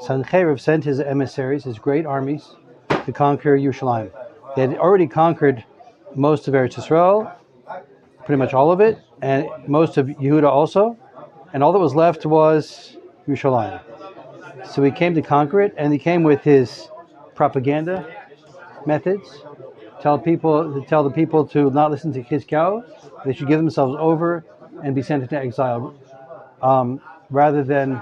Sancheiriv sent his emissaries, his great armies, to conquer Yerushalayim. They had already conquered most of Eretz Yisrael, pretty much all of it, and most of Yehuda also, and all that was left was Yerushalayim. So he came to conquer it, and he came with his propaganda methods, tell the people to not listen to Chizkiyahu, they should give themselves over and be sent into exile, rather than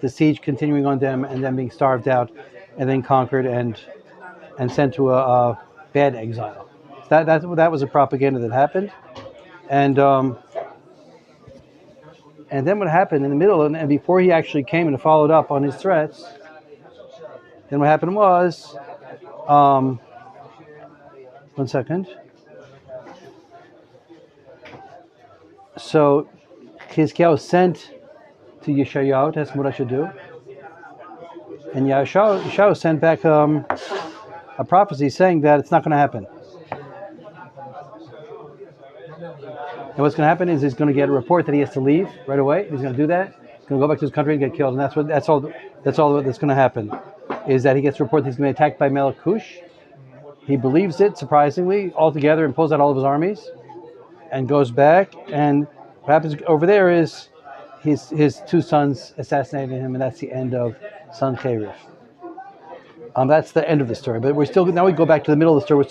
the siege continuing on them and then being starved out and then conquered and sent to a bad exile. That was a propaganda that happened, and then what happened in the middle and before he actually came and followed up on his threats, then what happened was, one second. So Chizkiyahu sent to Yeshayahu to ask him what I should do, and Yeshayahu sent back a prophecy saying that it's not going to happen. And what's going to happen is he's going to get a report that he has to leave right away. He's going to do that. He's going to go back to his country and get killed, and that's all that's going to happen. Is that he gets a report that he's going to be attacked by Melech Cush. He believes it, surprisingly, altogether, and pulls out all of his armies and goes back. And what happens over there is his two sons assassinated him, and that's the end of Sancheiriv. That's the end of the story. But now we go back to the middle of the story. We're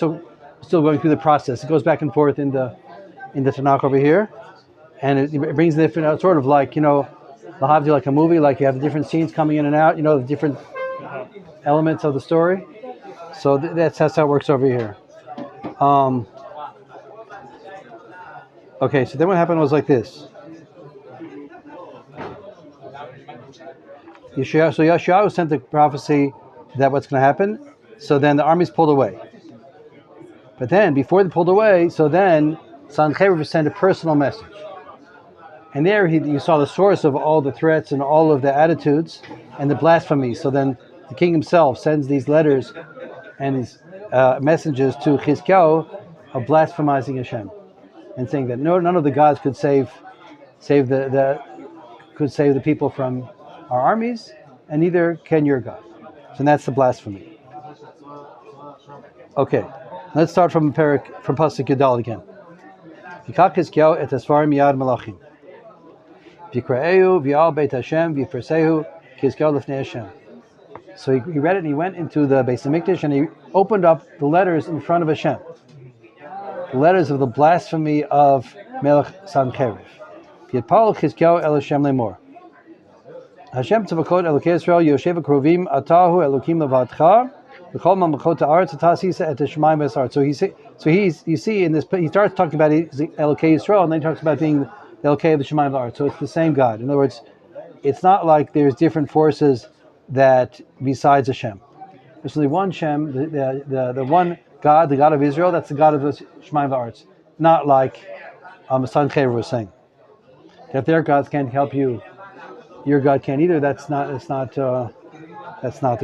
still going through the process. It goes back and forth in the Tanakh over here, and it brings the different sort of like, Lahavdi, like a movie, like you have the different scenes coming in and out, the different elements of the story. So that's how it works over here. Okay, so then what happened was like this. Yeshayahu sent the prophecy that what's going to happen. So then the armies pulled away. But then, before they pulled away, so then Sancheiriv sent a personal message. And there you saw the source of all the threats and all of the attitudes and the blasphemy. So then the king himself sends these letters and these messages to Chizkiyahu of blasphemizing Hashem and saying that none of the gods could save the people from our armies, and neither can your God. So that's the blasphemy. Okay, let's start from Pasuk Yudal again. Yikach Chizkiyahu et asfarim miyad malachim. V'yikra'ehu v'yal beit Hashem v'yipresehu Chizkiyahu lefnei Hashem. So he read it and he went into the Beis Hamikdash and he opened up the letters in front of Hashem. The letters of the blasphemy of Melech Sancheiriv. V'yitpal Chizkiyahu el Hashem lemor. Hashem tzavakot Elokei Yisrael Yoshev Krovim Atahu Elokim Levadcha V'chol Mamachot Haaretz Atasisa Et Shemaim V'Sar. So you see in this, he starts talking about Elokei Yisrael and then he talks about being the Elokei of the Shemaim V'Aretz. So it's the same God. In other words, it's not like there's different forces that besides Hashem. There's only one Shem, the one God, the God of Israel. That's the God of the Shemaim V'Aretz. Not like Sancheiriv was saying that their gods can't help you. Your God can't either. That's not the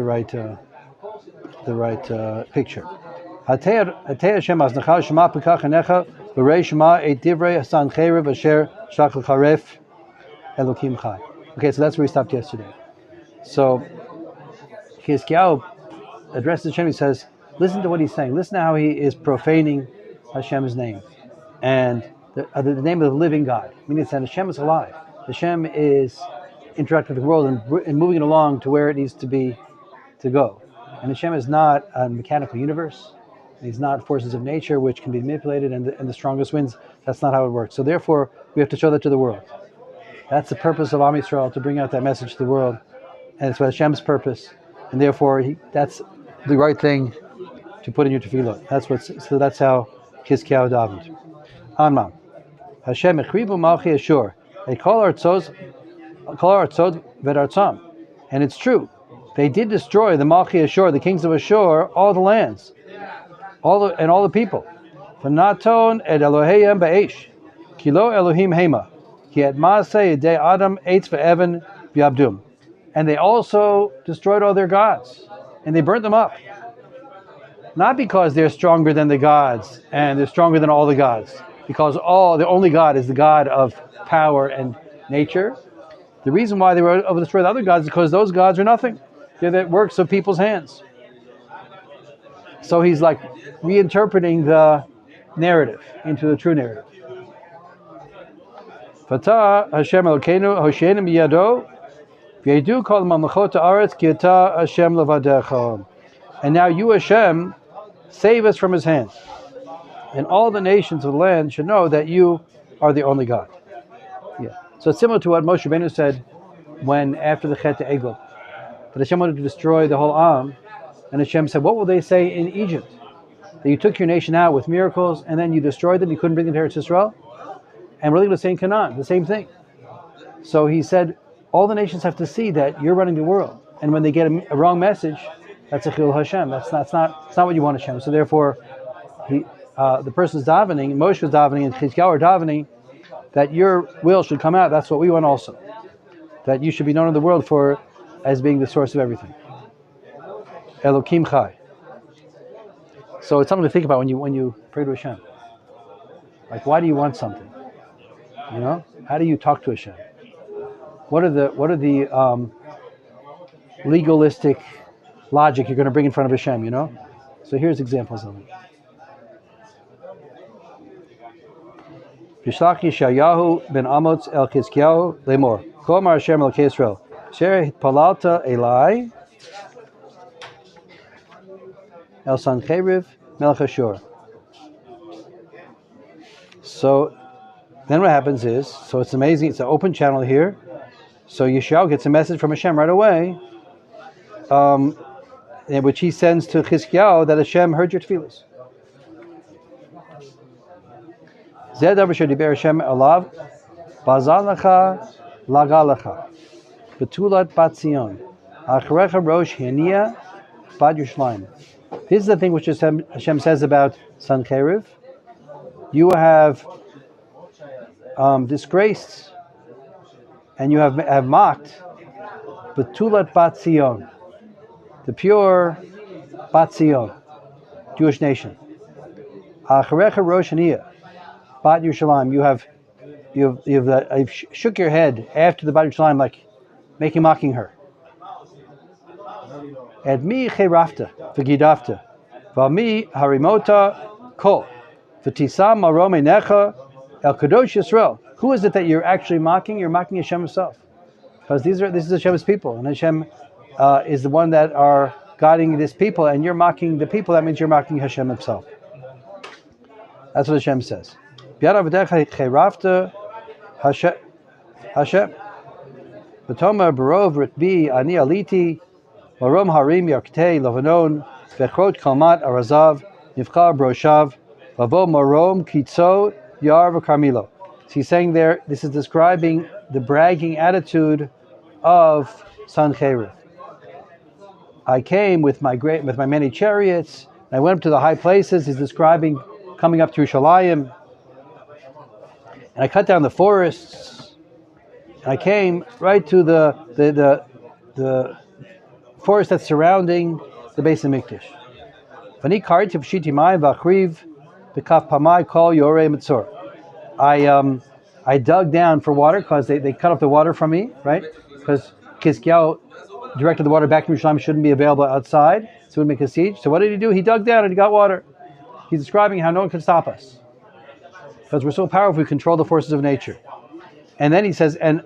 right picture. Hatei Hashem aznacha shema pekach anecha v'rei shema et divrei Sancheiriv asher shlach l'charef Elokim chai. Okay, so that's where we stopped yesterday. So Chizkiyahu addresses Hashem. He says, "Listen to what he's saying. Listen to how he is profaning Hashem's name and the name of the living God. Meaning that Hashem is alive. Hashem is interacting with the world and moving it along to where it needs to go. And Hashem is not a mechanical universe. He's not forces of nature which can be manipulated and the strongest winds. That's not how it works. So therefore, we have to show that to the world. That's the purpose of Am Yisrael, to bring out that message to the world. And it's Hashem's purpose. And therefore, that's the right thing to put in your tefillah. That's how Chizkiyahu davened. Anma. Hashem echribu malchi Ashur. They call our tzod v'dartzam. And it's true. They did destroy the Malchi Ashur, the kings of Ashur, all the lands, all the people. V'naton et Eloheihem ba'esh, kilo Elohim hema, ki et maaseh yedei Adam eitz ve'evan v'yabdum. And they also destroyed all their gods, and they burnt them up. Not because they're stronger than the gods, and they're stronger than all the gods, because the only God is the God of power and nature. The reason why they were destroy the other gods is because those gods are nothing. They're the works of people's hands. So he's like reinterpreting the narrative into the true narrative. Fatah Hashem Elokeinu Hosheinu miyado v'yedu kol mamlechot haaretz ki ata Hashem levadecha. And now you, Hashem, save us from his hand. And all the nations of the land should know that you are the only God. Yeah. So it's similar to what Moshe Rabbeinu said when after the Chet Egel, that Hashem wanted to destroy the whole Am, and Hashem said, what will they say in Egypt? That you took your nation out with miracles and then you destroyed them, you couldn't bring them to Eretz Yisrael? And we're going to say in Canaan, the same thing. So he said, all the nations have to see that you're running the world. And when they get a wrong message, that's a chil Hashem. That's not what you want, Hashem. So therefore, the person's davening, Moshe was davening, and Chizkiyahu are davening, that your will should come out. That's what we want also. That you should be known in the world for as being the source of everything. Elokim Chai. So it's something to think about when you pray to Hashem. Like, why do you want something? You know, how do you talk to Hashem? What are the legalistic logic you're going to bring in front of Hashem? You know. So here's examples of it. Yishlach Yeshayahu ben Amos el Chizkiyahu lemor. Kol mar Hashem el Yisrael. Sher hitpalalta Elai el Sancheriv melech Ashur. So then what happens is, so it's amazing, it's an open channel here. So Yeshayahu gets a message from Hashem right away, in which he sends to Chizkiyahu that Hashem heard your tefillos. Zeh davar shediber Hashem alav, bazal lecha laga betulat bat Zion, acharecha rosh hania bad Yerushalayim. This is the thing which Hashem says about Sancheriv. You have disgraced and you have mocked betulat bat Zion, the pure bat Zion, Jewish nation. Acharecha rosh hania Bat Yerushalayim, you've shook your head after the Bat Yerushalayim, like mocking her. Ad mi cherafta v'gidafta, v'mi harimota kol, v'tisam marom einecha el kadosh Yisrael. Who is it that you're actually mocking? You're mocking Hashem himself, because this is Hashem's people, and Hashem is the one that are guiding this people, and you're mocking the people. That means you're mocking Hashem himself. That's what Hashem says. Hashem. B'toma barov ritbi ani aliti marom harim yarktei lavanon vechrot kalmat arazav nivchar broshav vavo marom kitzo yar v'karmilo. So he's saying there, this is describing the bragging attitude of Sancheriv. I came with my many chariots, and I went up to the high places. He's describing coming up to Yerushalayim. And I cut down the forests, and I came right to the forest that's surrounding the base of Mikdash. V'ani karti v'shiti mayim v'achriv b'kaf pamai kol yorei mitzor. I dug down for water because they cut off the water from me, right? Because Chizkiyahu directed the water back to Yerushalayim, shouldn't be available outside, so it would make a siege. So what did he do? He dug down and he got water. He's describing how no one can stop us, because we're so powerful, we control the forces of nature. And then he says, and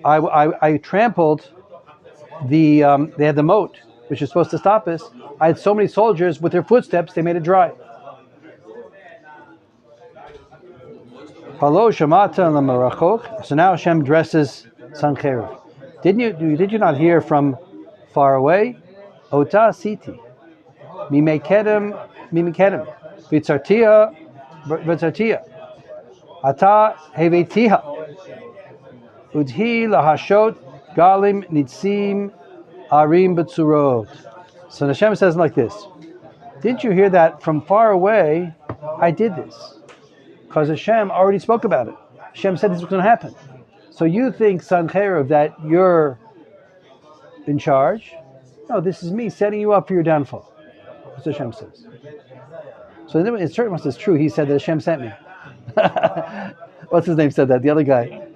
I trampled they had the moat, which is supposed to stop us. I had so many soldiers, with their footsteps, they made it dry. So now Hashem dresses Sancheriv. Did you not hear from far away? Ota siti, mimekedem, vitzartia. Ata hevetiha udhi lahashot galim nitzim arim betzurot. So Hashem says like this: didn't you hear that from far away? I did this because Hashem already spoke about it. Hashem said this was going to happen. So you think, Sancheriv, that you're in charge? No, this is me setting you up for your downfall. That's what Hashem says. So it certainly is true. He said that Hashem sent me. What's his name said that? The other guy.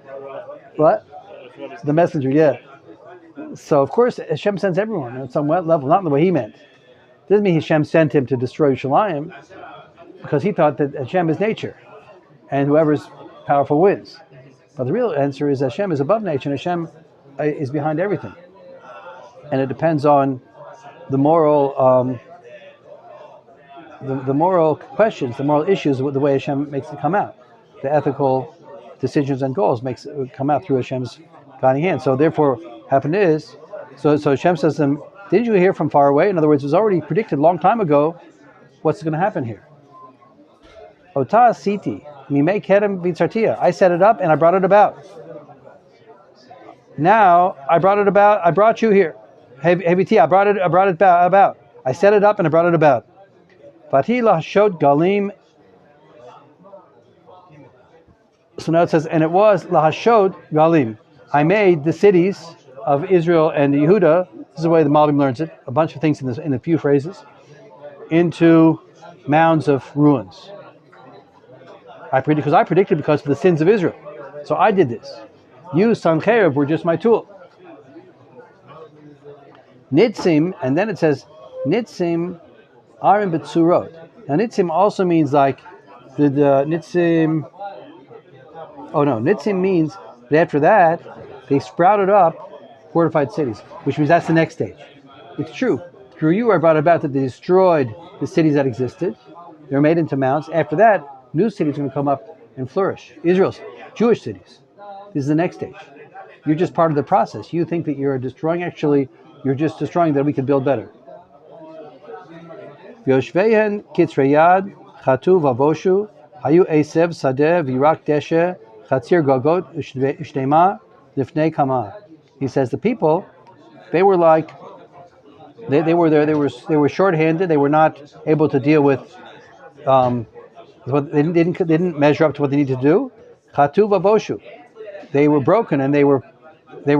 What? The messenger, yeah. So of course Hashem sends everyone at some level, not in the way he meant. Doesn't mean Hashem sent him to destroy Yerushalayim, because he thought that Hashem is nature, and whoever's powerful wins. But the real answer is Hashem is above nature, and Hashem is behind everything. And it depends on the moral, the moral questions, the moral issues, the way Hashem makes it come out. The ethical decisions and goals makes it come out through Hashem's guiding hand. So therefore, happened is, so Hashem says to them, didn't you hear from far away? In other words, it was already predicted a long time ago what's going to happen here. Ota siti, mimei kerem vitzartia. I set it up and I brought it about. Now I brought it about. I brought you here. Hey, I brought it about. I set it up and I brought it about. Vati lahashot galim. So now it says, and it was lahashot galim. I made the cities of Israel and Yehuda. This is the way the Malbim learns it. A bunch of things in a few phrases, into mounds of ruins. I predicted because of the sins of Israel. So I did this. You, Sancheiriv, were just my tool. Nitzim, and then it says, Nitzim arim betsurot. Now Nitzim also means like, the Nitzim, Nitzim means that after that, they sprouted up fortified cities, which means that's the next stage. It's true. Through you I brought about that they destroyed the cities that existed. They were made into mounds. After that, new cities are going to come up and flourish. Israel's Jewish cities. This is the next stage. You're just part of the process. You think that you're destroying. Actually, you're just destroying that we can build better. V'yoshveihen kitzreyad chatu vavoshu hayu esev sadeh v'yirak deshe chatzir gagot ushtema lifnei kama. He says the people, they were like, they were short-handed. They were not able to deal with. They didn't measure up to what they needed to do. Chatu vavoshu. They were broken and they were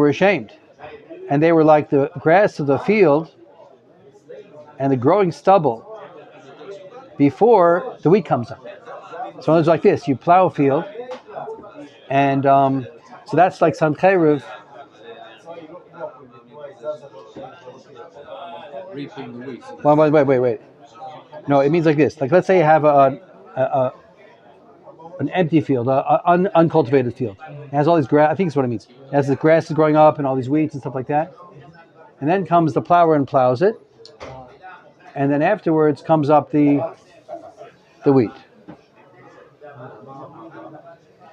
ashamed, and they were like the grass of the field and the growing stubble before the wheat comes up. So it's like this: you plow a field, and so that's like Sancheiriv. Reaping the wheat. Wait. No, it means like this. Like, let's say you have an empty field, an uncultivated field. It has all these grass. I think that's what it means. It has the grass is growing up and all these weeds and stuff like that. And then comes the plower and plows it. And then afterwards comes up the wheat.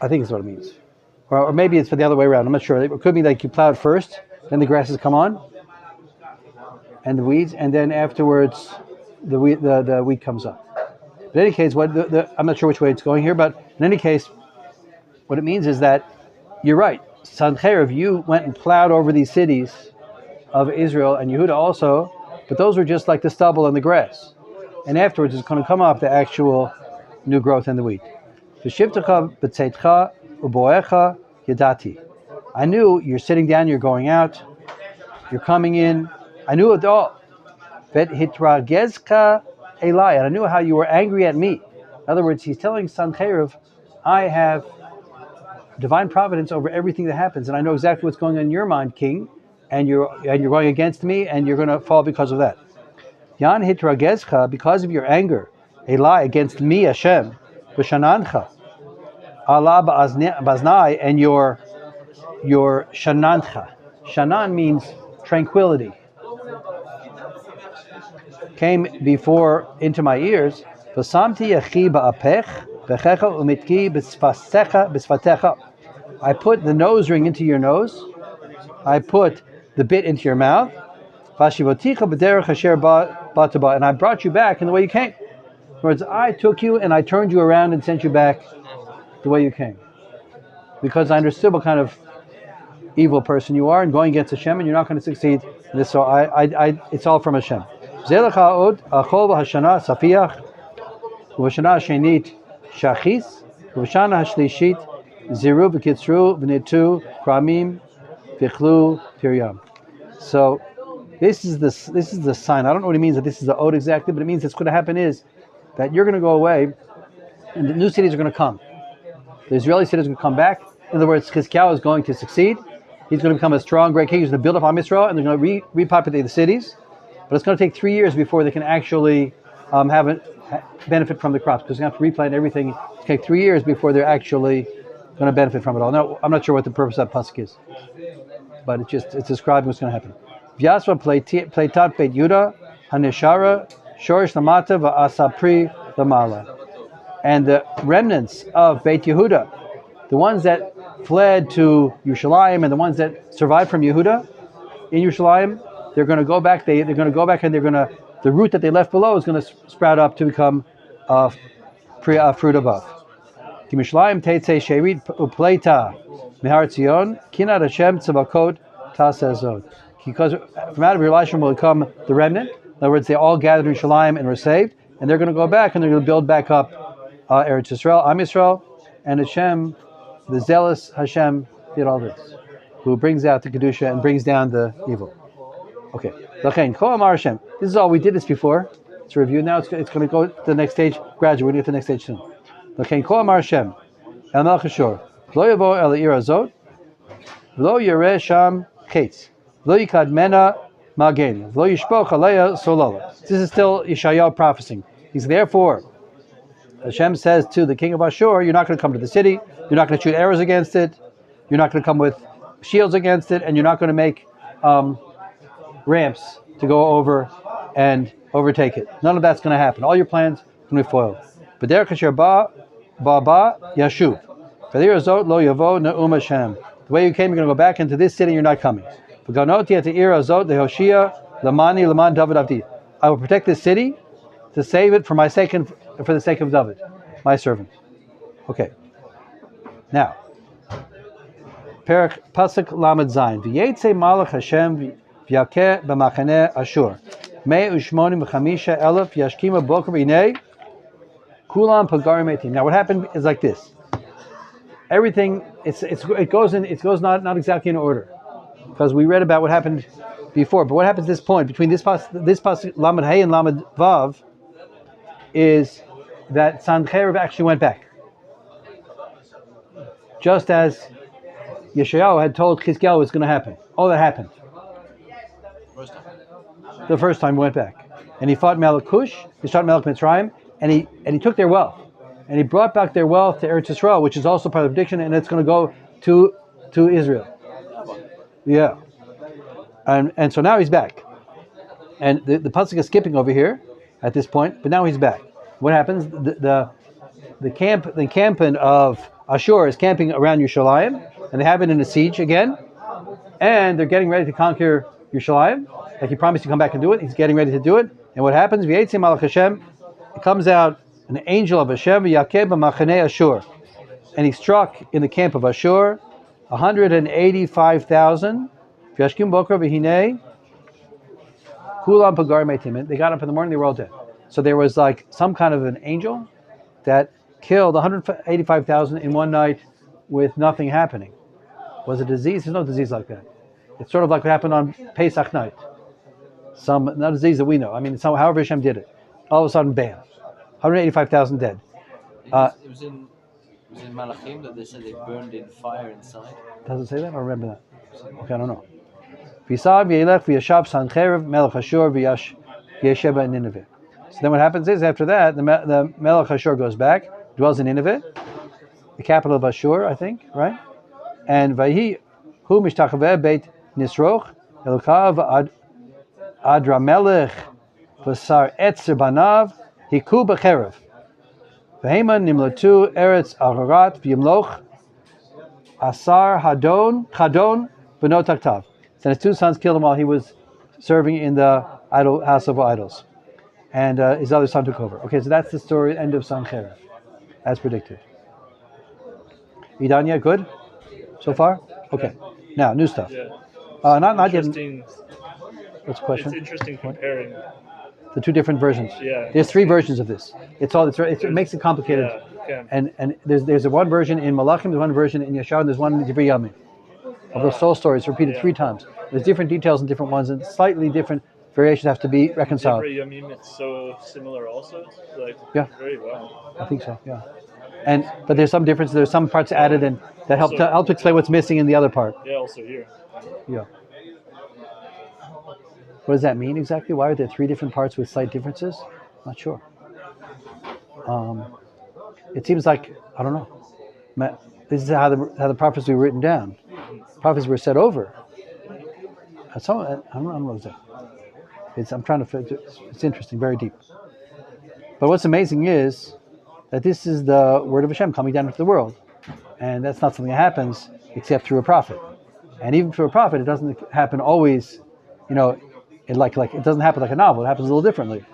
I think that's what it means. Or maybe it's for the other way around. I'm not sure. It could be like you plowed first, then the grasses come on, and the weeds, and then afterwards the wheat comes up. In any case, I'm not sure which way it's going here, but in any case, what it means is that you're right. Sancheiriv, you went and plowed over these cities of Israel and Yehuda also, but those were just like the stubble and the grass. And afterwards, it's going to come up the actual new growth in the wheat. V'shivtecha b'tzeitcha u'boecha yadati. I knew you're sitting down, you're going out, you're coming in. I knew it all. V'hitragezcha elai, and I knew how you were angry at me. In other words, he's telling Sancheiriv, I have divine providence over everything that happens, and I know exactly what's going on in your mind, King, and you're going against me, and you're going to fall because of that. Yan hitragezcha, because of your anger, elai, against me, Hashem, v'shanancha, Allah ba'aznai, and your shanancha. Shanan means tranquility. Came before into my ears. V'samti yachi ba'apech v'checha umitki b'sfatecha. I put the nose ring into your nose. I put the bit into your mouth. V'ashivoticha b'derech asher ba'taba. And I brought you back in the way you came. In other words, I took you and I turned you around and sent you back the way you came, because I understood what kind of evil person you are and going against Hashem, and you're not going to succeed in this. So it's all from Hashem. Zelach ha'od achol v'hashana safiach v'hashana shenit shachis v'hashana hashlishit ziru v'kitzru v'netu kramim v'chlu tiryam. So this is the sign. I don't know what it means that this is the ode exactly, but it means what's going to happen is that you're going to go away, and the new cities are going to come. The Israeli cities are going to come back. In other words, Chizkiyahu is going to succeed, he's going to become a strong, great king. He's going to build up Am Yisrael, and they're going to repopulate the cities. But it's going to take 3 years before they can actually benefit from the crops, because they have to replant everything. It's going to take 3 years before they're actually going to benefit from it all. Now, I'm not sure what the purpose of that pasuk is, but it's describing what's going to happen. Vyasva pleitat beit Yuda haneshara shorish lamata va'asapri lamala. And the remnants of Beit Yehuda, the ones that fled to Yerushalayim and the ones that survived from Yehuda in Yerushalayim, they're going to go back. They're going to go back, and the root that they left below is going to sprout up to become fruit above. Kimishlayim teitzei sherit upleita mihar Tzion kinat Hashem tzavakot tasezod. Because from out of Yerushalayim will come the remnant. In other words, they all gathered in Yerushalayim and were saved, and they're going to go back and they're going to build back up Eretz Yisrael, Am Yisrael, and Hashem, the zealous Hashem, did all this, who brings out the kedusha and brings down the evil. Okay, this is all we did this before. It's a review. Now it's going to go to the next stage gradually. We're going to get to the next stage soon. Ko Amar Hashem, El Melech Ashur, Lo Yavo El Ir Azot, Lo Yireh Sham Chetz, Lo Yikad Mena Magen, Lo Yishpoch Aleya Solala. This is still Yeshayahu prophesying. He's therefore. Hashem says to the king of Ashur, you're not going to come to the city, you're not going to shoot arrows against it, you're not going to come with shields against it, and you're not going to make ramps to go over and overtake it. None of that's going to happen. All your plans are going to be foiled. The way you came, you're going to go back into this city, you're not coming. I will protect this city to save it for my sake and for the sake of David, my servant. Okay. Now, Perak Pasuk Lamed Zayin. V'yetze Malach Hashem v'yakeh b'machaneh Ashur. Mei u'shmonim v'chamisha elef yashkima boker v'inei kulam pagarim etim. Now, what happened is like this. Everything it goes not exactly in order, because we read about what happened before. But what happens at this point between this pasuk Lamed Hey and Lamed Vav is that Sancheiriv actually went back. Just as Yeshayahu had told Chizkiyahu was going to happen. All that happened. The first time he went back. And he fought Melech Cush, he fought Melech Mitzrayim, and he took their wealth. And he brought back their wealth to Eretz Yisrael, which is also part of the prediction, and it's going to go to Israel. Yeah. And so now he's back. And the pasuk is skipping over here at this point, but now he's back. What happens? The encampment of Ashur is camping around Yerushalayim, and they have it in a siege again, and they're getting ready to conquer Yerushalayim, like he promised to come back and do it. He's getting ready to do it, and what happens? V'yetzim Malach Hashem, it comes out an angel of Hashem, v'yakeh b'machaneh Ashur, and he struck in the camp of Ashur 185,000. V'yashkim boker v'hinei kulam pagarim etim. They got up in the morning, they were all dead. So there was like some kind of an angel that killed 185,000 in one night with nothing happening. Was it disease? There's no disease like that. It's sort of like what happened on Pesach night. Not a disease that we know. I mean, however Hashem did it. All of a sudden, bam, 185,000 dead. It was in Malachim that they said they burned in fire inside. Does it say that? I remember that. Okay, I don't know. V'yisav v'yelech v'yashav Sancheiriv melech Ashur v'yesheba Nineveh. So then what happens is, after that, the Melech Ashur goes back, dwells in Nineveh, the capital of Ashur, I think, right? And Vayhi hu mishtachaveh beit Nisroch elokav adramelech v'sar etzer banav hiku b'cherev v'heiman nimlatu eretz ararat v'yimloch asar chadon v'no taktav. So his two sons killed him while he was serving in the house of idols. And his other son took over. Okay, so that's the story, end of Sancheiriv, as predicted. You done yet? Good? So far? Okay. Now, new stuff. Yeah. Not yet. What's the question? It's interesting comparing the two different versions. Yeah. There's three versions of this. It makes it complicated. Yeah. And there's one version in Malachim, there's one version in Yeshayahu, and there's one in Divrei Yomi. Of the soul story, it's repeated 3 times. There's different details in different ones, and slightly different variations have to be reconciled. It's so similar also? Like, yeah. Very well. I think so, yeah. But there's some difference. There's some parts added and that help to explain what's missing in the other part. Yeah, also here. Yeah. What does that mean exactly? Why are there three different parts with slight differences? Not sure. It seems like, I don't know. This is how the prophecies were written down. Prophecies were said over. I don't know exactly. I'm trying to. It's interesting, very deep. But what's amazing is that this is the word of Hashem coming down into the world, and that's not something that happens except through a prophet. And even through a prophet, it doesn't happen always. It doesn't happen like a novel. It happens a little differently.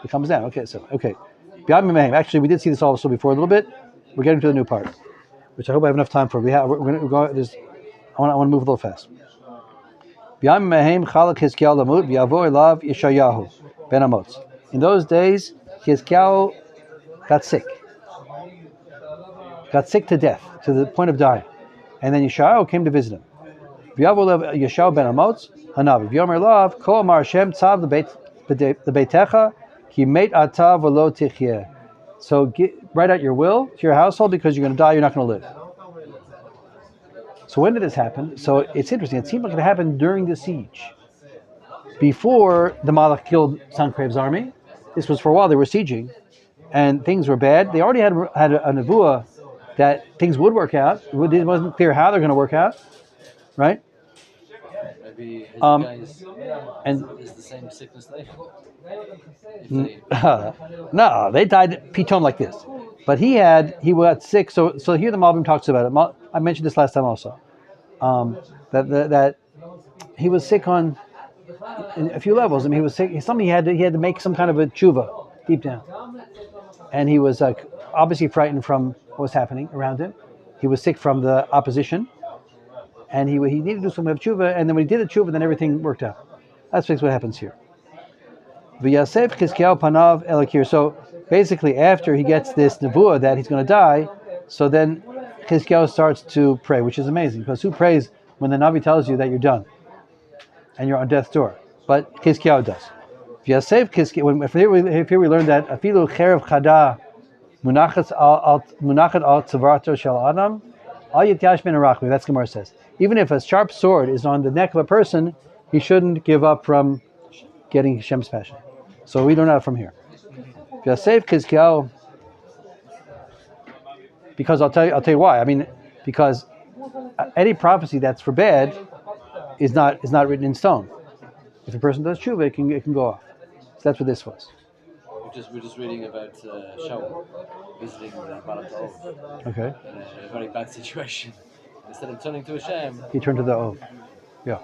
It comes down. Okay. Actually, we did see this also before a little bit. We're getting to the new part, which I hope I have enough time for. We're going to go. I want to move a little fast. In those days, Yeshayahu got sick to death, to the point of dying. And then Yeshayahu came to visit him. Yeshayahu ben Amotz, Hanavi. V'yomer lav, Ko amar Hashem tzav lebeitecha, ki meit ata v'lo tichyeh. So write out your will to your household because you're going to die, you're not going to live. So when did this happen? So it's interesting. It seemed like it happened during the siege. Before the Malach killed Sankrev's army, this was for a while, they were sieging, and things were bad. They already had a nevuah that things would work out. It wasn't clear how they're going to work out, right? Maybe his guys is the same sickness no, they died pitom like this. But he got sick. So here the Malbim talks about it. I mentioned this last time also. That he was sick on in a few levels. I mean, he was sick. He had to make some kind of a tshuva deep down, and he was obviously frightened from what was happening around him. He was sick from the opposition, and he needed to do some kind of tshuva. And then when he did the tshuva, then everything worked out. That's basically what happens here. V'yasef Chizkiyahu panav el akir. So basically, after he gets this nevuah that he's going to die, so then Chizkiyahu starts to pray, which is amazing, because who prays when the Navi tells you that you're done and you're on death's door? But Chizkiyahu does. V'yasef Chizkiyahu. Here we learn that afilu cherev chada munachat al tzavarato shel adam al yityash ben arachmi. That's Gemara says. Even if a sharp sword is on the neck of a person, he shouldn't give up from getting Hashem's passion. So we learn that from here. V'yasef Chizkiyahu. Because I'll tell you why. I mean, because any prophecy that's for bad is not written in stone. If a person does tshuva, it can go off. So that's what this was. We're just reading about Shaul visiting Balatov. Okay. In a very bad situation. Instead of turning to Hashem, he turned to the Ov. Yeah.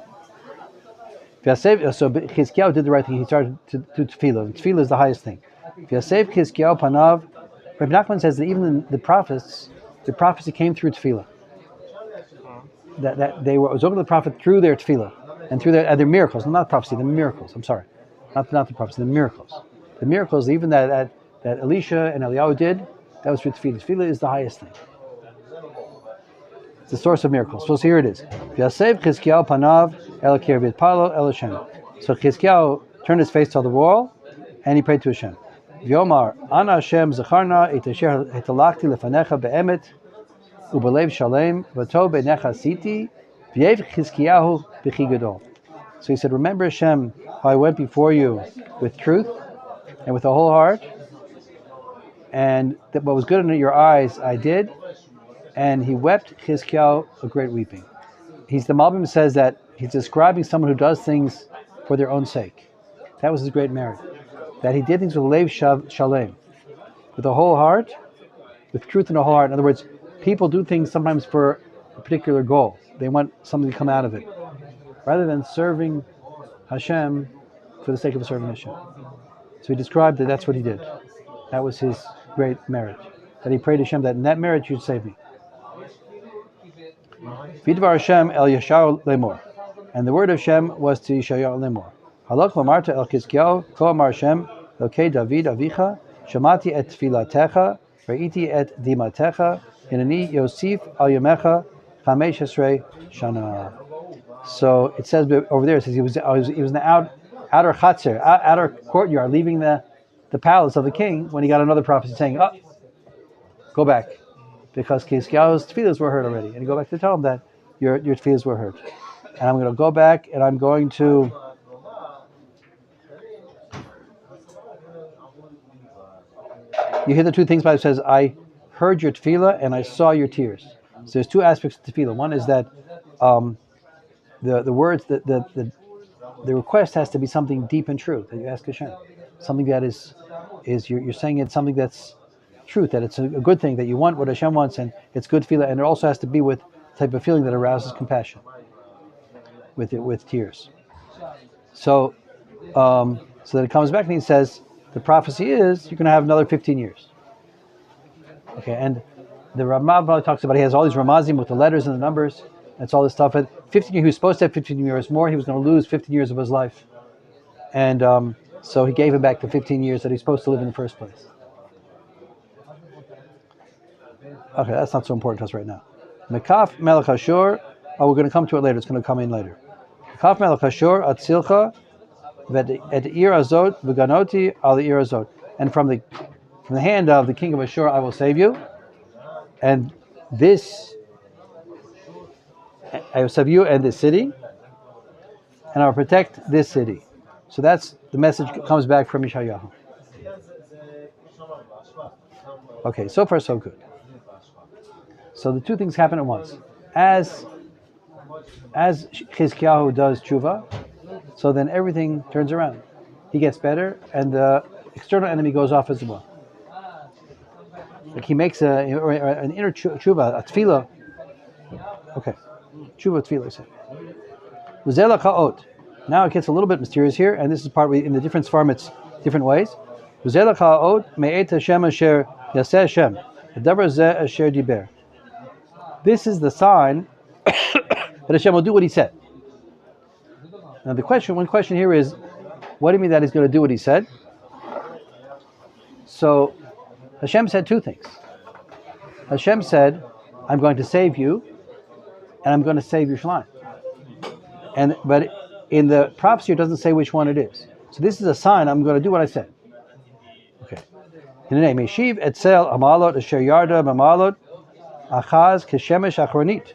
So Chizkiyahu did the right thing. He started to tefillah. Tefillah is the highest thing. V'yasef Chizkiyahu panav. Rabbi Nachman says that even the prophecy came through tefillah. That they were over the prophet through their tefillah and through their miracles. Not prophecy, the miracles. I'm sorry, not the prophecy, the miracles. The miracles, even that Elisha and Eliyahu did, that was through tefillah. Tefillah is the highest thing. It's the source of miracles. So here it is. V'yasev Chizkiyahu panav el akir v'yitpalo el Hashem. So Chizkiyahu turned his face to the wall and he prayed to Hashem. V'yomar ana Hashem zacharna et asher hetalachti lefanecha be'emet ubelev shalem v'tov beinecha siti v'yev Chizkiyahu b'chi gadol. So he said, remember Hashem, how I went before you with truth and with a whole heart, and that what was good in your eyes I did. And he wept Chizkiyahu a great weeping. The Malbim says that he's describing someone who does things for their own sake. That was his great merit. That he did things with lev shalem, with a whole heart, with truth in a whole heart. In other words, people do things sometimes for a particular goal. They want something to come out of it, rather than serving Hashem for the sake of serving Hashem. So he described that that's what he did. That was his great merit. That he prayed to Hashem that in that merit you'd save me. Vidvar Hashem el Yeshayahu lemor, and the word of Hashem was to Yeshayahu lemor. Halach lamarta el Chizkiyahu ko amar Hashem lokei David avicha shamati et tfilatecha re'iti et dimatecha hinani yosif al yamecha chamesh esrei shana. So it says over there, it says he was in the outer chatzer, outer courtyard, leaving the palace of the king when he got another prophecy saying, "Oh, go back." Because Chizkiyahu's tefillahs were heard already, and you go back to tell him that your tefillahs were heard. and I'm going to go back and I'm going to you hear the two things Bible says, I heard your tefillah and I saw your tears. So there's two aspects to tefillah. One is that the words, the request has to be something deep and true that you ask Hashem. Something that is you're saying it's something that's truth, that it's a good thing, that you want what Hashem wants, and it's good tefillah, and it also has to be with the type of feeling that arouses compassion, with tears. So that it comes back and he says, the prophecy is you're going to have another 15 years. Okay, and the Rabbi talks about he has all these ramazim with the letters and the numbers. That's all this stuff. And 15 years, he was supposed to have 15 years more. He was going to lose 15 years of his life. And so he gave him back the 15 years that he's supposed to live in the first place. Okay, that's not so important to us right now. Mekaf Melech Ashur. Oh, we're going to come to it later. It's going to come in later. Mekaf Melech Ashur Atzilcha et Ir Azot v'ganoti al Ir Azot. And from the hand of the king of Ashur I will save you. And this, I will save you and this city, and I will protect this city. So that's the message that comes back from Yeshayahu. Okay, so far so good. So the two things happen at once. As Chizkiyahu does tshuva, so then everything turns around. He gets better, and the external enemy goes off as well. Like he makes an inner tshuva, a tefillah. Okay, tshuva tefillah. Uzela ka'ot. Now it gets a little bit mysterious here, and this is partly in the different Sefarim, it's different ways. Uzela ka'ot me'et Hashem asher yaseh Hashem. Hadavar zeh asher diber. This is the sign that Hashem will do what He said. Now one question here is, what do you mean that He's going to do what He said? So Hashem said two things. Hashem said, I'm going to save you, and I'm going to save Yerushalayim. But in the prophecy, it doesn't say which one it is. So this is a sign, I'm going to do what I said. Okay. In the name, Meshiv etzel amalot asher yarda b'malot achaz keshemesh achronit.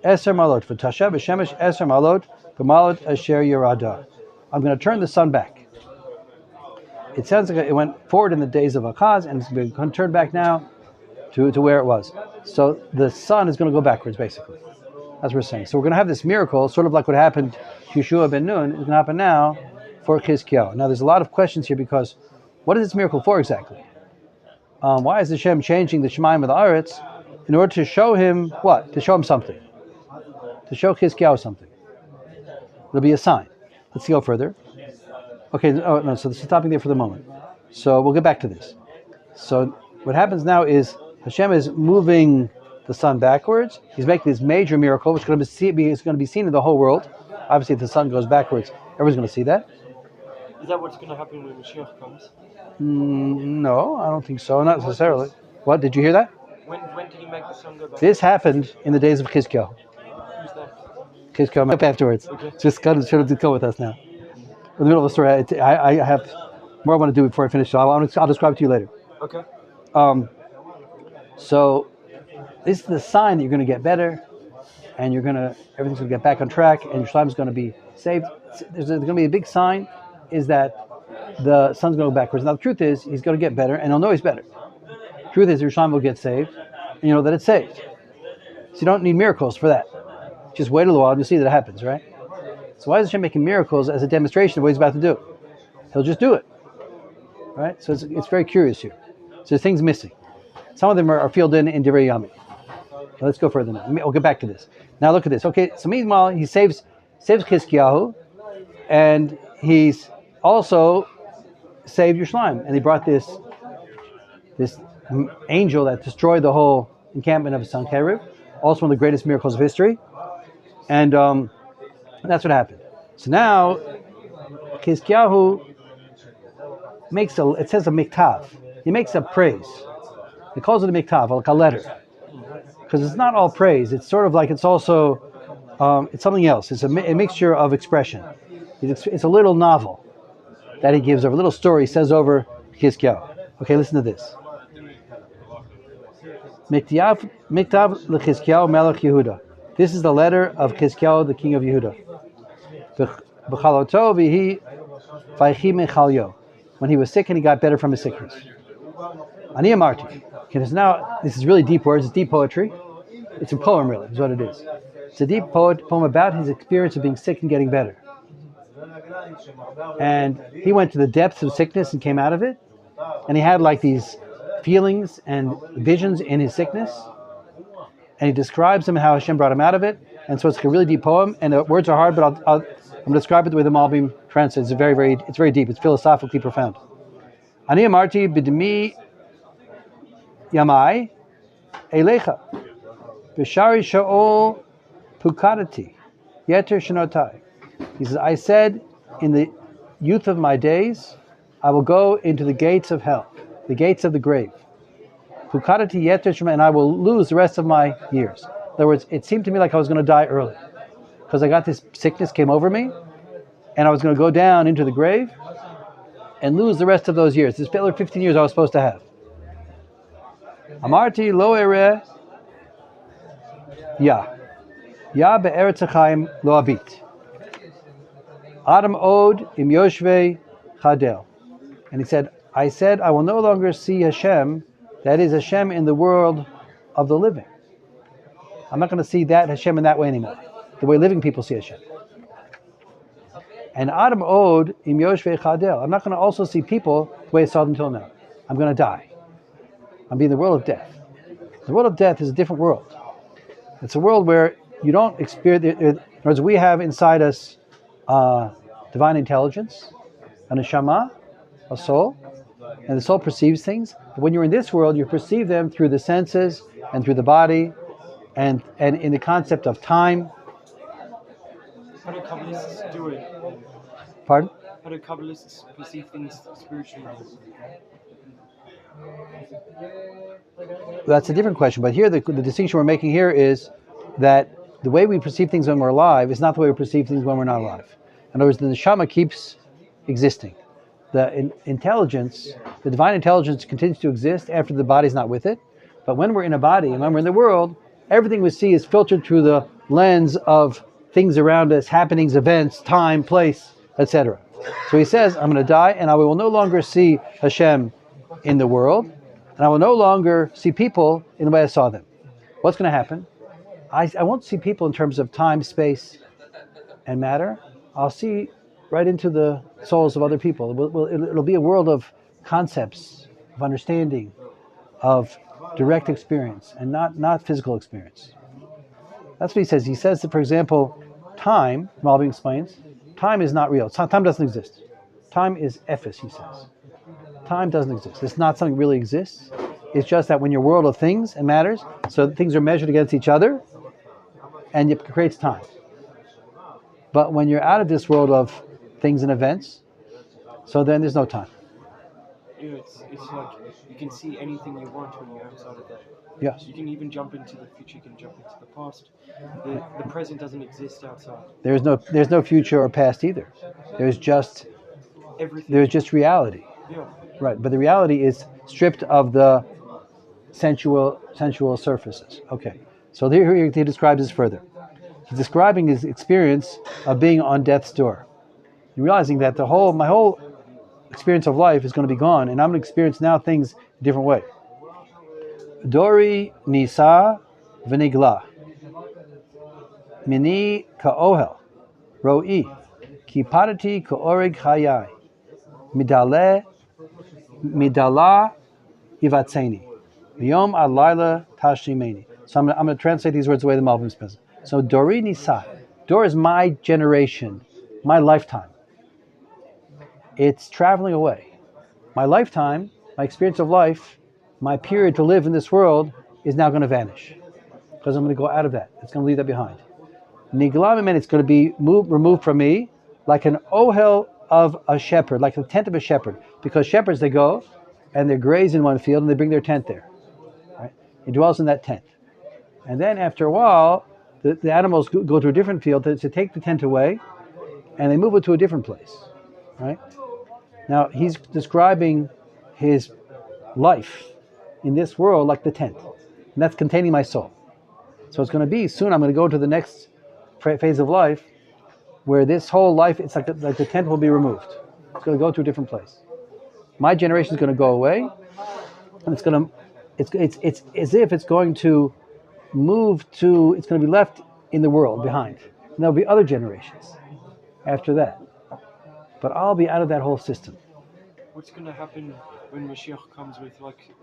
Eser malot v'tashav b'shemesh eser malot b'malot asher yarada. I'm going to turn the sun back. It sounds like it went forward in the days of Achaz, and it's going to turn back now to where it was. So the sun is going to go backwards, basically. That's what we're saying. So we're going to have this miracle, sort of like what happened to Yeshua ben Nun, is going to happen now for Chizkiyahu. Now there's a lot of questions here, because what is this miracle for exactly? Why is Hashem changing the Shemaim of the Aretz? In order to show him what? To show him something. To show Chizkiyahu something. It'll be a sign. Let's go further. Okay, so stopping there for the moment. So we'll get back to this. So what happens now is Hashem is moving the sun backwards. He's making this major miracle, which is going to be seen in the whole world. Obviously, if the sun goes backwards, everyone's going to see that. Is that what's going to happen when Mashiach comes? No, I don't think so. Not necessarily. What? Did you hear that? When did he make the sun go back? This happened in the days of Chizkiyahu. Who's that? Chizkiyahu up afterwards. Okay. Just kind of sort of go with us now. In the middle of the story, I have more I want to do before I finish, so I'll describe it to you later. Okay. So this is the sign that you're going to get better, and everything's going to get back on track, and Yerushalayim is going to be saved. There's going to be a big sign, is that the sun's going to go backwards. Now the truth is, he's going to get better, and he'll know he's better. The truth is, Yerushalayim will get saved, and you know that it's saved. So you don't need miracles for that. Just wait a little while, and you'll see that it happens, right? So why is Hashem making miracles as a demonstration of what He's about to do? He'll just do it, right? So it's very curious here. So there's things missing. Some of them are filled in Divrei Yomi. Let's go further now. I'll get back to this. Now look at this. Okay, so meanwhile he saves Chizkiyahu, and he's also saved Yerushalayim, and he brought this angel that destroyed the whole encampment of Sancherib, also one of the greatest miracles of history, and that's what happened. So now Chizkiyahu it says a miktav. He makes a praise. He calls it a miktav, like a letter. Because it's not all praise. It's sort of like it's also, it's something else. It's a mixture of expression. It's a little novel that he gives over, a little story he says over Chizkiyahu. Okay, listen to this. Miktav l'Chizkiyahu melech Yehuda. This is the letter of Chizkiyahu, the king of Yehuda. B'chaloto v'hi vaychi mechalyo. When he was sick and he got better from his sickness. Ani amarti. Because now, this is really deep words, it's deep poetry. It's a poem, really, is what it is. It's a deep poem about his experience of being sick and getting better. And he went to the depths of sickness and came out of it. And he had like these feelings and visions in his sickness. And he describes them and how Hashem brought him out of it. And so it's like a really deep poem. And the words are hard, but I'm going to describe it the way the Malbim translates. It's very deep. It's philosophically profound. Ani amarti b'dmi yamai elecha b'shari sha'ol pukadati yeter shenotai. He says, I said, in the youth of my days, I will go into the gates of hell, the gates of the grave. Pukadati yeter shenotai, and I will lose the rest of my years. In other words, it seemed to me like I was going to die early because I got this sickness came over me, and I was going to go down into the grave and lose the rest of those years. This 15 years I was supposed to have. Amarti lo ere ya be'eretz hachaim lo abit. Adam od im yoshvei chadel. And he said, I said, I will no longer see Hashem, that is Hashem in the world of the living. I'm not going to see that Hashem in that way anymore, the way living people see Hashem. And Adam od im yoshvei chadel. I'm not going to also see people the way I saw them until now. I'm going to die. I'm being in the world of death. The world of death is a different world. It's a world where you don't experience. In other words, we have inside us divine intelligence, a neshama, a soul, and the soul perceives things. But when you're in this world, you perceive them through the senses and through the body, and in the concept of time. How do Kabbalists do it? Pardon? How do Kabbalists perceive things spiritually? That's a different question. But here, the distinction we're making here is that the way we perceive things when we're alive is not the way we perceive things when we're not alive. In other words, the neshama keeps existing. The intelligence, the divine intelligence, continues to exist after the body's not with it. But when we're in a body and when we're in the world, everything we see is filtered through the lens of things around us, happenings, events, time, place, etc. So he says, I'm going to die and I will no longer see Hashem in the world, and I will no longer see people in the way I saw them. What's going to happen? I won't see people in terms of time, space, and matter. I'll see right into the souls of other people. It'll be a world of concepts, of understanding, of direct experience, and not physical experience. That's what he says. He says that, for example, time, Malbim explains, time is not real. Time doesn't exist. Time is ephus, he says. Time doesn't exist. It's not something that really exists. It's just that when you're a world of things and matters, so things are measured against each other, and it creates time. But when you're out of this world of things and events, so then there's no time. Yeah, it's like you can see anything you want when you're outside of that. Yes. You can even jump into the future, you can jump into the past. The present doesn't exist outside. There's no future or past either. There's just reality. Yeah. Right, but the reality is stripped of the sensual surfaces. Okay, so here he describes this further. He's describing his experience of being on death's door. And realizing that my whole experience of life is going to be gone, and I'm going to experience now things a different way. Dori nisa v'nigla mini ka'ohel ro'i ki padati ka'oreg chayai midala ivatzeni v'yom alayla tashimeni. So I'm going to translate these words the way the Malbim says. So Dori Nisa, Dor is my generation, my lifetime. It's traveling away. My lifetime, my experience of life, my period to live in this world is now going to vanish because I'm going to go out of that. It's going to leave that behind. Nigla, it's going to be removed from me like an ohel of a shepherd, like the tent of a shepherd. Because shepherds, they go and they graze in one field and they bring their tent there. Right? He dwells in that tent. And then after a while, the animals go to a different field to take the tent away and they move it to a different place. Right? Now, he's describing his life in this world like the tent. And that's containing my soul. So it's going to be soon. I'm going to go to the next phase of life, where this whole life, it's like the tent will be removed. It's going to go to a different place. My generation is going to go away, and it's as if it's going to move to. It's going to be left in the world behind, and there'll be other generations after that. But I'll be out of that whole system. What's going to happen when Mashiach comes with, like,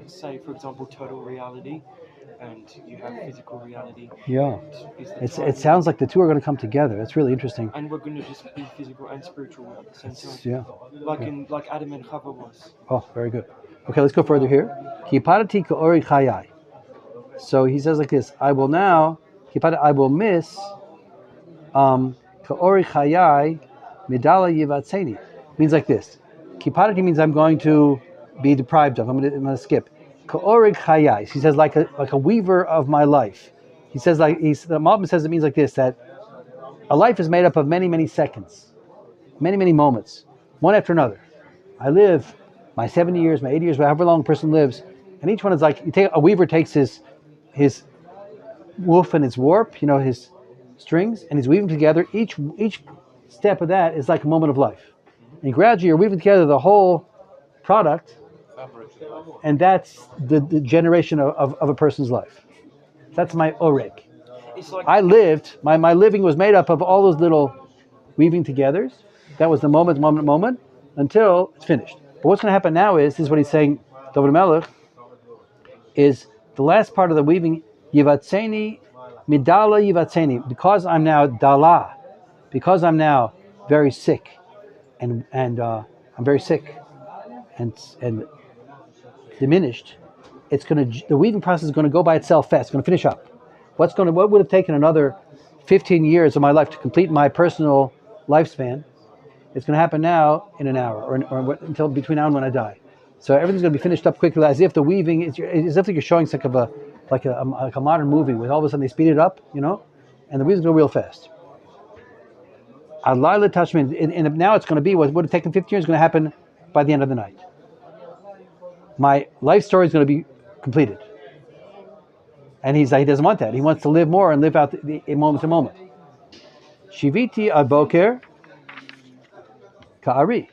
say, for example, total reality, and you have physical reality? Yeah, it sounds like the two are going to come together. That's really interesting. And we're going to just be physical and spiritual at the same time. Yeah. Like Adam and Chava was. Oh, very good. Okay, let's go further here. Kipadati ka'ori chayai. So he says like this: I will miss ka'ori chayai midala yivatzeni. Means like this. Kipadati means I'm going to be deprived of. I'm going to skip. Ka'ori chayai. He says like a weaver of my life. He says the Malbim says it means like this, that a life is made up of many, many seconds, many, many moments, one after another. I live my 70 years, my 80 years, however long a person lives, and each one is like, a weaver takes his woof and his warp, his strings, and he's weaving together. Each step of that is like a moment of life. And gradually you're weaving together the whole product, and that's the generation of a person's life. That's my oreg. It's like I lived, my living was made up of all those little weaving togethers. That was the moment, until it's finished. But what's going to happen now this is what he's saying, David Melech, is the last part of the weaving, yivatzeni, midala yivatzeni, because I'm now dala, because I'm now very sick, and I'm very sick and diminished. The weaving process is going to go by itself fast. It's going to finish up. What would have taken another 15 years of my life to complete my personal lifespan? It's going to happen now in an hour, or until between now and when I die. So everything's going to be finished up quickly, as if the weaving is as if you're showing like a modern movie, with all of a sudden they speed it up, and the weaving's going real fast. Al-Laila Tashmin, and now it's going to be what would have taken 15 years is going to happen by the end of the night. My life story is going to be completed. And he doesn't want that. He wants to live more and live out the moment to moment. Shiviti al-boker ka'ari.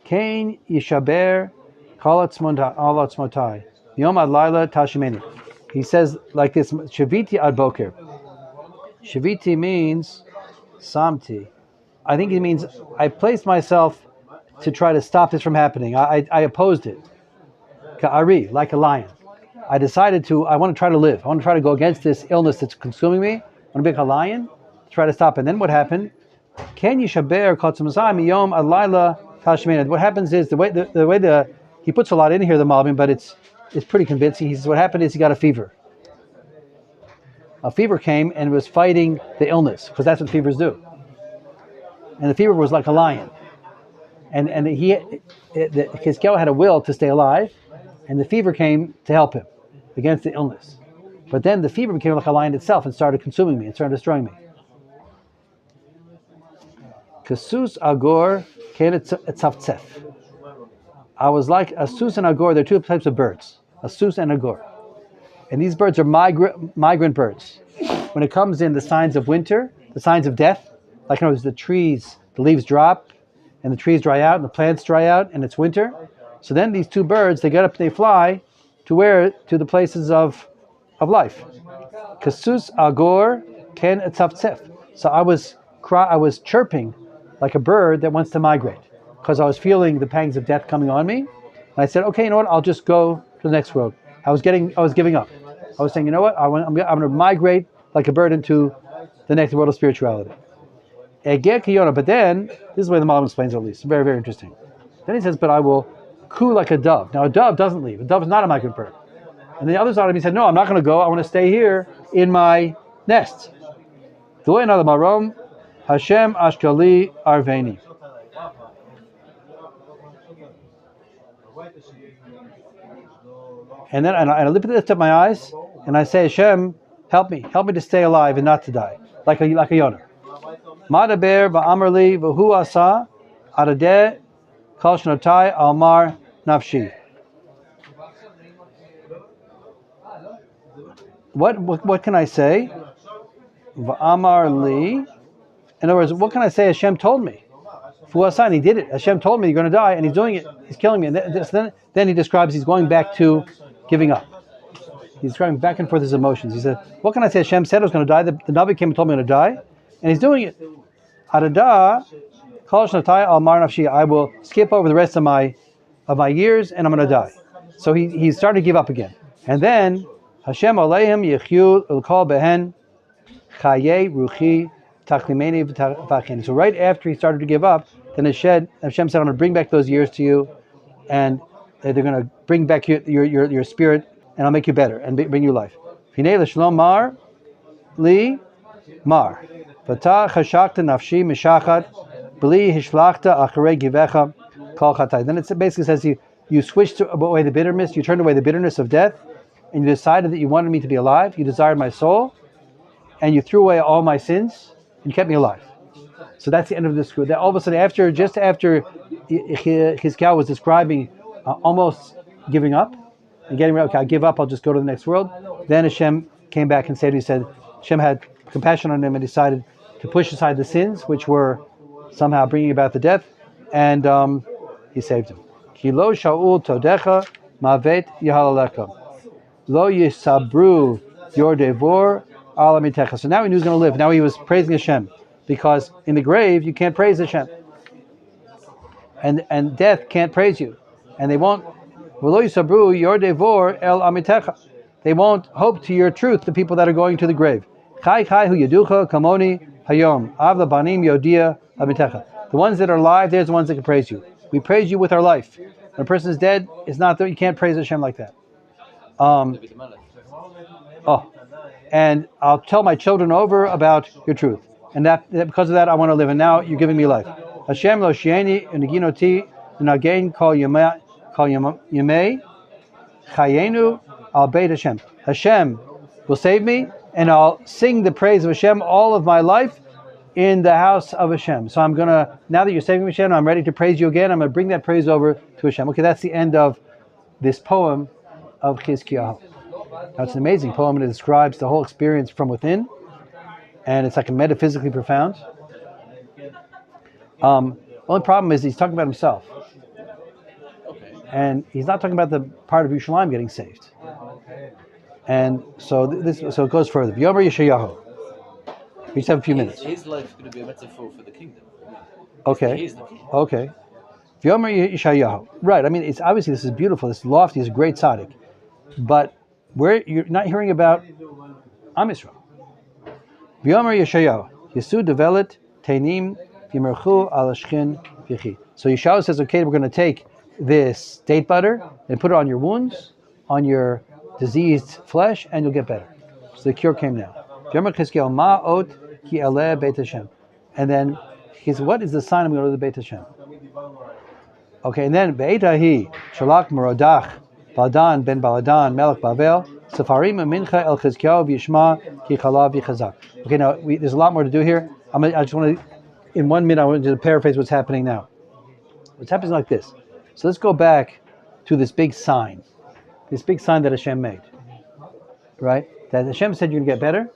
Kain yishaber kol atzmotai. Yom ad-laila tashimeni. He says like this, Shiviti al-boker. Shiviti means samti. I think it means I placed myself to try to stop this from happening. I opposed it. Ka'ari, like a lion. I decided I want to try to live. I want to try to go against this illness that's consuming me. I want to be like a lion, try to stop it. And then what happened? Ken yishaber kotzumazai miyom alayla tashmena. What happens is the way he puts a lot in here, the Malbim, but it's pretty convincing. He says what happened is he got a fever. A fever came and was fighting the illness, because that's what fevers do. And the fever was like a lion. And Chizkiyahu had a will to stay alive, and the fever came to help him against the illness. But then the fever became like a lion itself and started consuming me and started destroying me. Kasus agor tzavtzef. I was like a sus and agor. There are two types of birds, a sus and agor. And these birds are migrant birds. When it comes in the signs of winter, the signs of death, like in other words, the leaves drop, and the trees dry out, and the plants dry out, and it's winter. So then these two birds, they get up, they fly to the places of life. Kasus agor ken etzavtzef. So I was chirping like a bird that wants to migrate, because I was feeling the pangs of death coming on me. And I said, okay, you know what? I'll just go to the next world. I was giving up. I was saying, you know what? I'm going to migrate like a bird into the next world of spirituality. But then, this is the way the Malbim explains it, at least. Very, very interesting. Then he says, but I will coo like a dove. Now, a dove doesn't leave. A dove is not a migrant bird. And the other side of him, he said, no, I'm not going to go. I want to stay here in my nest. Hashem ashkali arveni. And then I lift up my eyes, and I say, Hashem, help me to stay alive and not to die, like a Yonah. Madaber va'amarli v'hu asa adadeh kol shnotai almar nafshi. what can I say? V'amar li. In other words, what can I say? Hashem told me. Fuasan, he did it. Hashem told me you're going to die, and he's doing it. He's killing me. And then he describes he's going back to giving up. He's describing back and forth his emotions. He said, what can I say? Hashem said I was going to die. The Navi came and told me I'm going to die, and he's doing it. Adada, kol shnatai al mar nafshi. I will skip over the rest of my years, and I'm going to die. So he's starting to give up again. And then Hashem aleihim yechyu ulkol behen chaye ruchi tachlimeni v'tachin. So right after he started to give up, then Hashem said, I'm going to bring back those years to you, and they're going to bring back your spirit, and I'll make you better and bring you life. Hinei l'shalom mar li mar v'ta chashakta nafshi mishachat b'li hishlachta acharei givecha kol chatai. Then it basically says you switched away the bitterness, you turned away the bitterness of death, and you decided that you wanted me to be alive. You desired my soul, and you threw away all my sins, and you kept me alive. So that's the end of this group. That all of a sudden, just after Chizkiyahu was describing almost giving up and getting rid, okay, I give up, I'll just go to the next world. Then Hashem came back and said, Hashem had compassion on him and decided to push aside the sins, which were somehow bringing about the death, and he saved him. Ki lo shaul todecha mavet yahalaleka lo yisabru your devor ala mitecha. So now he knew he was going to live. Now he was praising Hashem, because in the grave you can't praise Hashem, and death can't praise you, and they won't. V'lo yisabru your devor el amitecha. They won't hope to your truth, the people that are going to the grave. Chai chai hu yeducha kamoni hayom av labanim yodia amitecha. The ones that are alive, they're the ones that can praise you. We praise you with our life. When a person is dead, it's not that you can't praise Hashem like that. And I'll tell my children over about your truth, and that because of that I want to live. And now you're giving me life. Hashem lo shieni uneginoti unagain kol yemei chayenu al beit Hashem. Hashem will save me, and I'll sing the praise of Hashem all of my life in the house of Hashem. So I'm going to, now that you're saving me, Hashem, I'm ready to praise you again. I'm going to bring that praise over to Hashem. Okay, that's the end of this poem of Chizkiyahu. Now, it's an amazing poem, and it describes the whole experience from within, and it's like a metaphysically profound. Only problem is he's talking about himself, and he's not talking about the part of Yerushalayim getting saved. And so it goes further. Yomi Yeshayahu. We just have a few minutes. His life is going to be a metaphor for the kingdom. Okay. He is the king. Okay. Yomi Yeshayahu. Right. I mean, it's obviously this is beautiful. This is lofty. It's a great tzaddik. But you're not hearing about Am Yisrael. Yomi Yeshayahu. Yesu develet teinim v'yimerchu al hashchin v'yichi. So Yeshayahu says, okay, we're going to take this date butter and put it on your wounds, on your diseased flesh, and you'll get better. So the cure came now. And then he says, what is the sign I'm going to go to the Beit Hashem? Okay, and then Be'etahi Shalak Merodach Baldan ben Baladan Melech Bavel Safarim Mincha El Chizkiyahu V'Yishma Ki Chalav V'Chazak. Okay, now there's a lot more to do here. I just want to, in 1 minute, I want to paraphrase what's happening now. What's happening like this. So let's go back to this big sign that Hashem made, right? That Hashem said you're going to get better,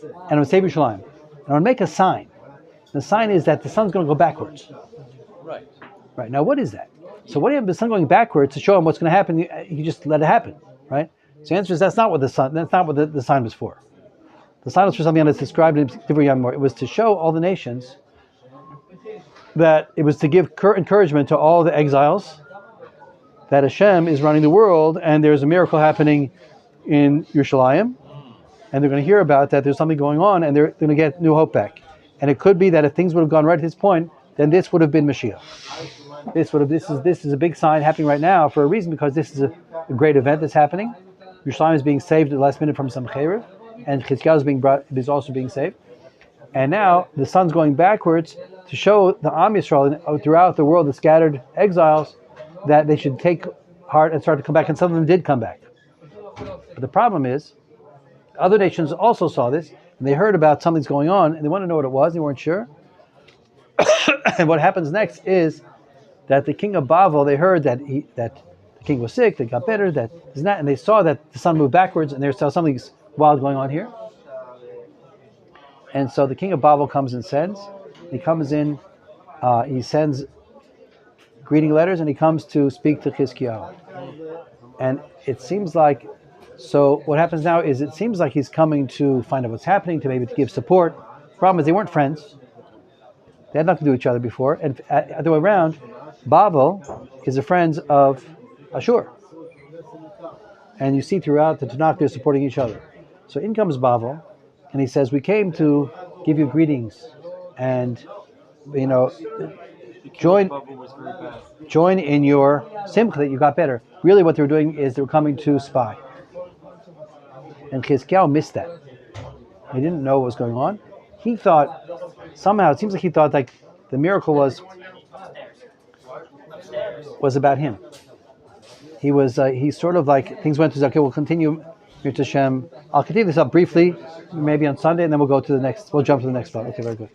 and I'm going to save Yerushalayim. And I'm going to make a sign. The sign is that the sun's going to go backwards. Right. Right. Now, what is that? So what do you have the sun going backwards to show him what's going to happen? You just let it happen, right? So the answer is that's not what the sign was for. The sign was for something that's described in Sefer. It was to show all the nations that it was to give encouragement to all the exiles that Hashem is running the world, and there's a miracle happening in Yerushalayim, and they're going to hear about that there's something going on, and they're going to get new hope back. And it could be that if things would have gone right at this point, then this would have been Mashiach. This is a big sign happening right now for a reason, because this is a great event that's happening. Yerushalayim is being saved at the last minute from some chayrev, and Chizkiyahu is also being saved. And now the sun's going backwards to show the Am Yisrael throughout the world, the scattered exiles, that they should take heart and start to come back, and some of them did come back. But the problem is, other nations also saw this, and they heard about something's going on, and they wanted to know what it was, they weren't sure. And what happens next is that the king of Babel, they heard that the the king was sick, they got better, that isn't that, and they saw that the sun moved backwards, and they saw something wild going on here. And so the king of Babel comes and sends. He comes in, he sends greeting letters, and he comes to speak to Chizkiyahu. And it seems like, so what happens now is it seems like he's coming to find out what's happening, to maybe to give support. Problem is they weren't friends. They had nothing to do with each other before. And the other way around, Babel is a friend of Ashur. And you see throughout the Tanakh they're supporting each other. So in comes Babel, and he says, we came to give you greetings and, join in your simcha that you got better. Really what they were doing is they were coming to spy. And Chizkiyahu missed that. He didn't know what was going on. He thought, somehow, it seems like he thought like the miracle was about him. He sort of like, things went to, okay, we'll continue, Mir Hashem. I'll continue this up briefly, maybe on Sunday, and then we'll jump to the next spot. Okay, very good.